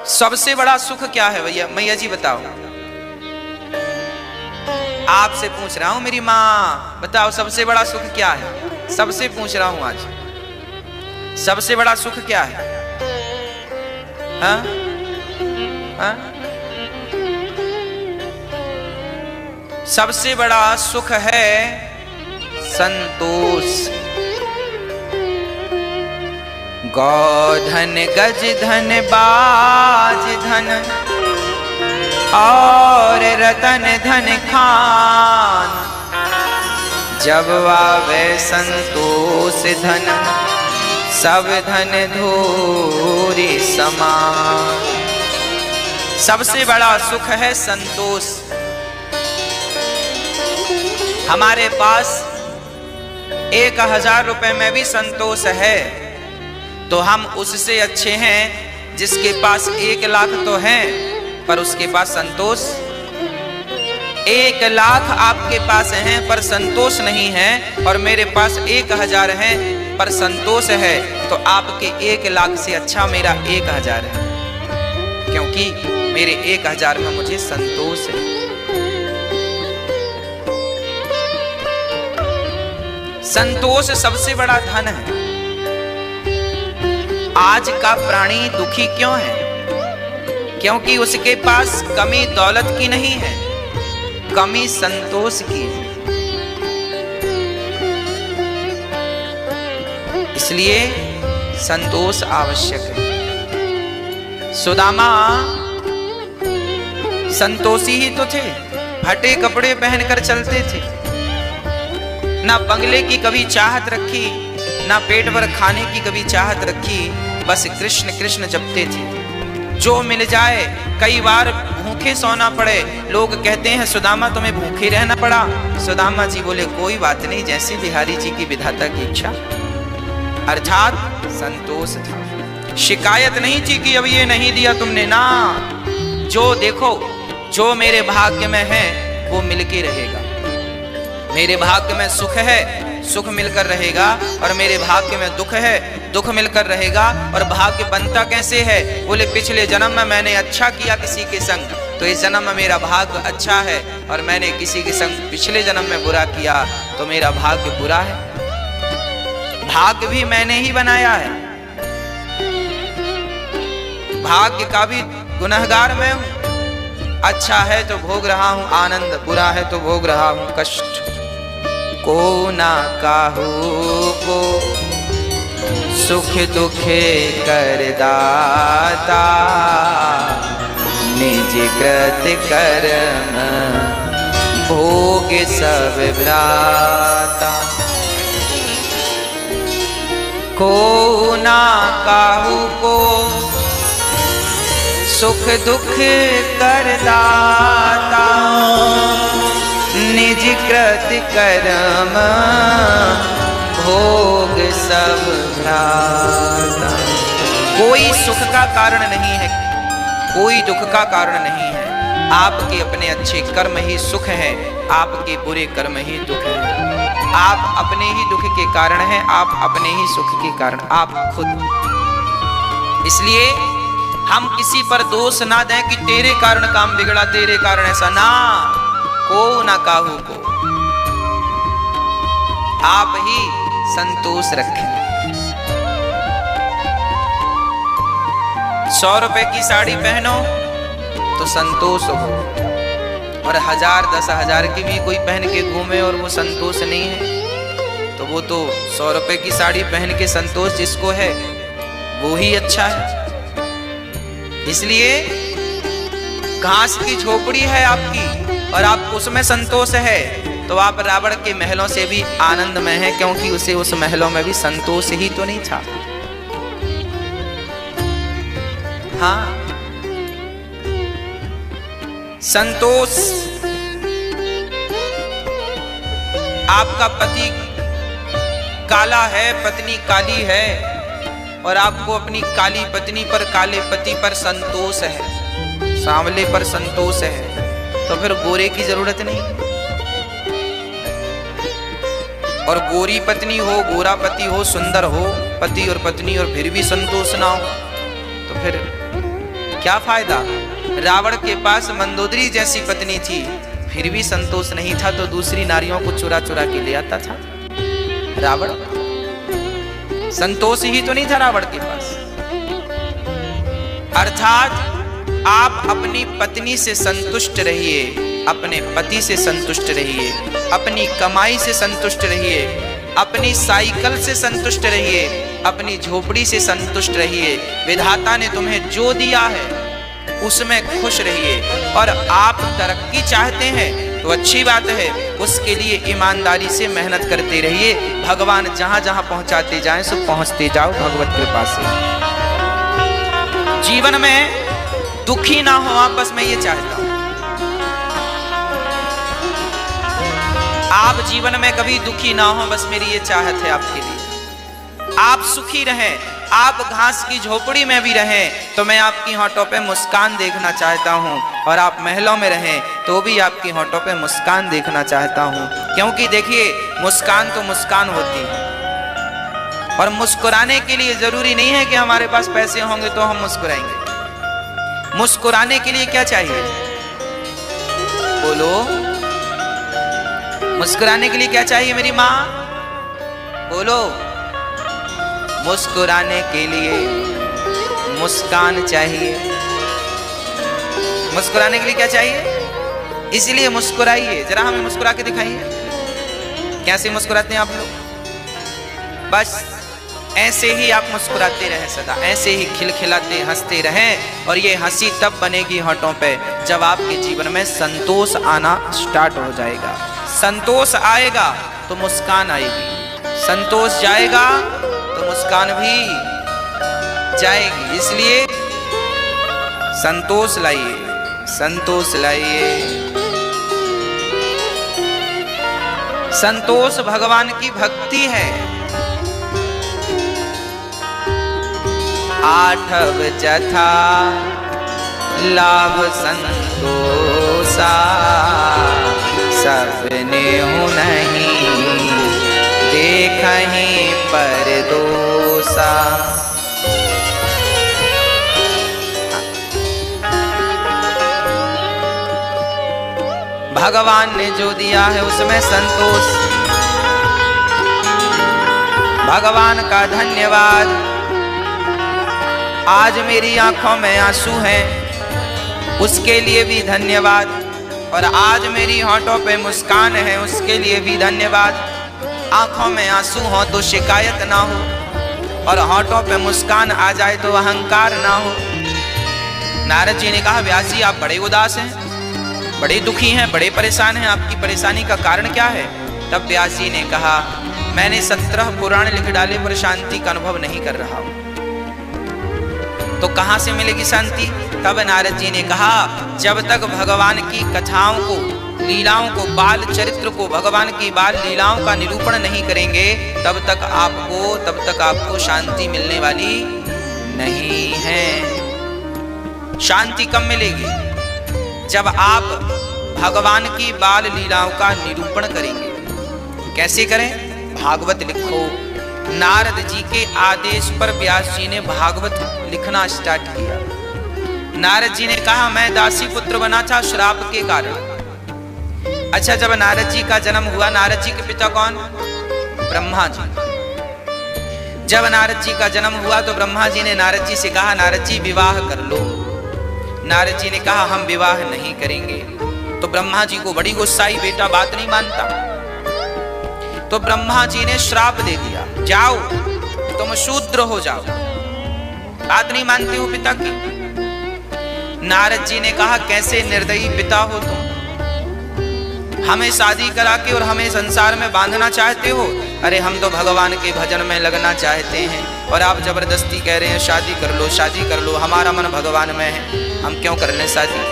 सबसे बड़ा सुख क्या है भैया? मैया जी बताओ, आपसे पूछ रहा हूं मेरी माँ, बताओ सबसे बड़ा सुख क्या है? सबसे पूछ रहा हूं आज, सबसे बड़ा सुख क्या है? हाँ? हाँ? सबसे बड़ा सुख है संतोष। गौधन गज धन बाज धन और रतन धन खान, जब आवे संतोष धन सब धन धूरी समान। सबसे बड़ा सुख है संतोष। हमारे पास 1000 रुपए में भी संतोष है तो हम उससे अच्छे हैं जिसके पास 1 लाख तो है पर उसके पास संतोष। 1 लाख आपके पास हैं पर संतोष नहीं है, और मेरे पास 1000 है पर संतोष है, तो आपके 1 लाख से अच्छा मेरा 1000 है, क्योंकि मेरे 1000 में मुझे संतोष है। संतोष सबसे बड़ा धन है। आज का प्राणी दुखी क्यों है? क्योंकि उसके पास कमी दौलत की नहीं है, कमी संतोष की है। इसलिए संतोष आवश्यक है। सुदामा संतोषी ही तो थे, फटे कपड़े पहनकर चलते थे, ना बंगले की कभी चाहत रखी, ना पेट भर खाने की कभी चाहत रखी, बस कृष्ण कृष्ण जपते थे। जो मिल जाए, कई बार भूखे सोना पड़े, लोग कहते हैं सुदामा तुम्हें भूखे रहना पड़ा। सुदामा जी बोले कोई बात नहीं, जैसे बिहारी जी की विधाता की इच्छा। अर्थात संतोष था, शिकायत नहीं थी कि अब ये नहीं दिया तुमने, ना, जो देखो जो मेरे भाग्य में है वो मिलके रहेगा। मेरे भाग्य में सुख है, सुख मिलकर रहेगा, और मेरे भाग्य में दुख है, दुख मिलकर रहेगा। और भाग्य बनता कैसे है? बोले पिछले जन्म में मैंने अच्छा किया किसी के संग, तो इस जन्म में मेरा भाग्य अच्छा है, और मैंने किसी के संग पिछले जन्म में बुरा किया तो मेरा भाग्य बुरा है। भाग्य भी मैंने ही बनाया है, भाग्य का भी गुनहगार मैं हूं। अच्छा है तो भोग रहा हूं आनंद, बुरा है तो भोग रहा हूं कष्ट। को ना काहू को सुख दुख कर दाता, निज कृत कर्म भोग सब भ्राता। को ना काहू को सुख दुख कर दाता, निज कृत कर्म भोग सब भ्राता। कोई सुख का कारण नहीं है, कोई दुख का कारण नहीं है। आपके अपने अच्छे कर्म ही सुख है, आपके बुरे कर्म ही दुख है। आप अपने ही दुख के कारण हैं, आप अपने ही सुख के कारण, आप खुद। इसलिए हम किसी पर दोष ना दें कि तेरे कारण काम बिगड़ा, तेरे कारण ऐसा, ना, को ना काहू को। आप ही संतोष रखें। 100 रुपए की साड़ी पहनो तो संतोष हो, और 1000 10,000 की भी कोई पहन के घूमे और वो संतोष नहीं है, तो वो तो 100 रुपए की साड़ी पहन के संतोष जिसको है वो ही अच्छा है। इसलिए घास की झोपड़ी है आपकी और आप उसमें संतोष है, तो आप रावण के महलों से भी आनंद में हैं, क्योंकि उसे उस महलों में भी संतोष ही तो नहीं था। हाँ, संतोष। आपका पति काला है, पत्नी काली है, और आपको अपनी काली पत्नी पर, काले पति पर संतोष है, सांवले पर संतोष है, तो फिर गोरे की जरूरत नहीं। और गोरी पत्नी हो, गोरा पति हो, सुंदर हो पति और पत्नी, और फिर भी संतोष ना हो, तो फिर क्या फायदा? रावण के पास मंदोदरी जैसी पत्नी थी, फिर भी संतोष नहीं था, तो दूसरी नारियों को चुरा चुरा के ले आता था। रावण संतोष ही तो नहीं था रावण के पास। अर्थात आप अपनी पत्नी से संतुष्ट रहिए, अपने पति से संतुष्ट रहिए, अपनी कमाई से संतुष्ट रहिए, अपनी साइकिल से संतुष्ट रहिए, अपनी झोपड़ी से संतुष्ट रहिए। विधाता ने तुम्हें जो दिया है उसमें खुश रहिए। और आप तरक्की चाहते हैं तो अच्छी बात है, उसके लिए ईमानदारी से मेहनत करते रहिए। भगवान जहां जहां पहुंचाते जाएं सो पहुंचते जाओ भगवत कृपा से। जीवन में दुखी ना हो आप, बस मैं ये चाहता हूं। आप जीवन में कभी दुखी ना हो, बस मेरी ये चाहत है आपके लिए। आप सुखी रहें, आप घास की झोपड़ी में भी रहें तो मैं आपकी होठों पे मुस्कान देखना चाहता हूं, और आप महलों में रहें तो भी आपकी होठों पे मुस्कान देखना चाहता हूं। क्योंकि देखिए, मुस्कान तो मुस्कान होती है, और मुस्कुराने के लिए जरूरी नहीं है कि हमारे पास पैसे होंगे तो हम मुस्कुराएंगे। मुस्कुराने के लिए क्या चाहिए? बोलो, मुस्कुराने के लिए क्या चाहिए मेरी माँ? बोलो, मुस्कुराने के लिए मुस्कान चाहिए। मुस्कुराने के लिए क्या चाहिए? इसलिए मुस्कुराइए, जरा हमें मुस्कुरा के दिखाइए। कैसे मुस्कुराते हैं आप लोग? बस ऐसे ही आप मुस्कुराते रहें, सदा ऐसे ही खिलखिलाते हंसते रहें। और ये हंसी तब बनेगी होठों पे जब आपके जीवन में संतोष आना स्टार्ट हो जाएगा। संतोष आएगा तो मुस्कान आएगी, संतोष जाएगा तो मुस्कान भी जाएगी। इसलिए संतोष लाइए, संतोष लाइए। संतोष भगवान की भक्ति है। आठव जथा लाभ संतोषा, सबने हूँ नहीं देखहीं पर दोषा। भगवान ने जो दिया है उसमें संतोष। भगवान का धन्यवाद। आज मेरी आंखों में आंसू हैं, उसके लिए भी धन्यवाद। और आज मेरी होठों पे मुस्कान है, उसके लिए भी धन्यवाद। आंखों में आंसू हो तो शिकायत ना हो, और होठों पे मुस्कान आ जाए तो अहंकार ना हो। नारद जी ने कहा, व्यास जी आप बड़े उदास हैं, बड़े दुखी हैं, बड़े परेशान हैं, आपकी परेशानी का कारण क्या है? तब व्यास जी ने कहा, मैंने 17 पुराण लिख डाले पर शांति का अनुभव नहीं कर रहा हूं। तो कहां से मिलेगी शांति? तब नारद जी ने कहा, जब तक भगवान की कथाओं को, लीलाओं को, बाल चरित्र को, भगवान की बाल लीलाओं का निरूपण नहीं करेंगे तब तक आपको शांति मिलने वाली नहीं है। शांति कब मिलेगी? जब आप भगवान की बाल लीलाओं का निरूपण करेंगे। कैसे करें? भागवत लिखो। नारद जी के आदेश पर व्यास जी ने भागवत लिखना स्टार्ट किया। नारद जी ने कहा, मैं दासी पुत्र बना था श्राप के कारण। अच्छा, जब नारद जी का जन्म हुआ, नारद जी के पिता कौन? ब्रह्मा जी। जब नारद जी का जन्म हुआ तो ब्रह्मा जी ने नारद जी से कहा, नारद जी विवाह कर लो। नारद जी ने कहा, हम विवाह नहीं करेंगे। तो ब्रह्मा जी को बड़ी गुस्साई, बेटा बात नहीं मानता। तो ब्रह्मा जी ने श्राप दे दिया, जाओ तुम शूद्र हो जाओ, बात नहीं मानते हो पिता की। नारद जी ने कहा, कैसे निर्दयी पिता हो तुम, हमें शादी करा के और हमें संसार में बांधना चाहते हो। अरे हम तो भगवान के भजन में लगना चाहते हैं, और आप जबरदस्ती कह रहे हैं शादी कर लो, शादी कर लो। हमारा मन भगवान में है, हम क्यों कर लें शादी?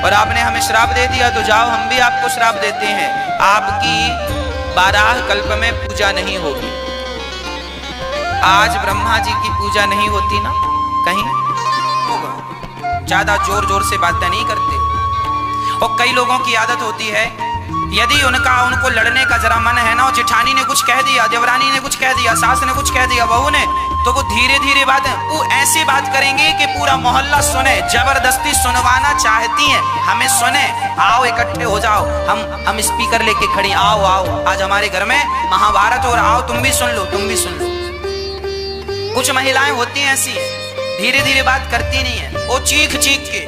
और आपने हमें श्राप दे दिया, तो जाओ हम भी आपको श्राप देते हैं, आपकी 12 कल्प में पूजा नहीं होगी। आज ब्रह्मा जी की पूजा नहीं होती ना, कहीं होगा। ज्यादा जोर जोर से बातें नहीं करते। और कई लोगों की आदत होती है, यदि उनको लड़ने का जरा मन है ना, जेठानी ने कुछ कह दिया, देवरानी ने कुछ कह दिया, सास ने कुछ कह दिया, बहू ने, तो वो धीरे धीरे बात है, वो ऐसी बात करेंगे कि पूरा मोहल्ला सुने, जबरदस्ती सुनवाना चाहती हैं, हमें सुने, आओ इकट्ठे हो जाओ, हम स्पीकर लेके खड़ी, आओ आओ आज हमारे घर में महाभारत हो रहा, आओ तुम भी सुन लो, तुम भी सुन लो। कुछ महिलाएं होती हैं ऐसी, धीरे धीरे बात करती नहीं है, वो चीख चीख के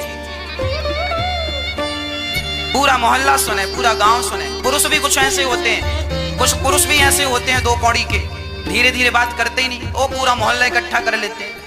पूरा मोहल्ला सुने, पूरा गांव सुने। पुरुष भी कुछ ऐसे होते हैं, कुछ पुरुष भी ऐसे होते हैं दो पौड़ी के, धीरे धीरे बात करते ही नहीं, वो पूरा मोहल्ला इकट्ठा कर लेते हैं।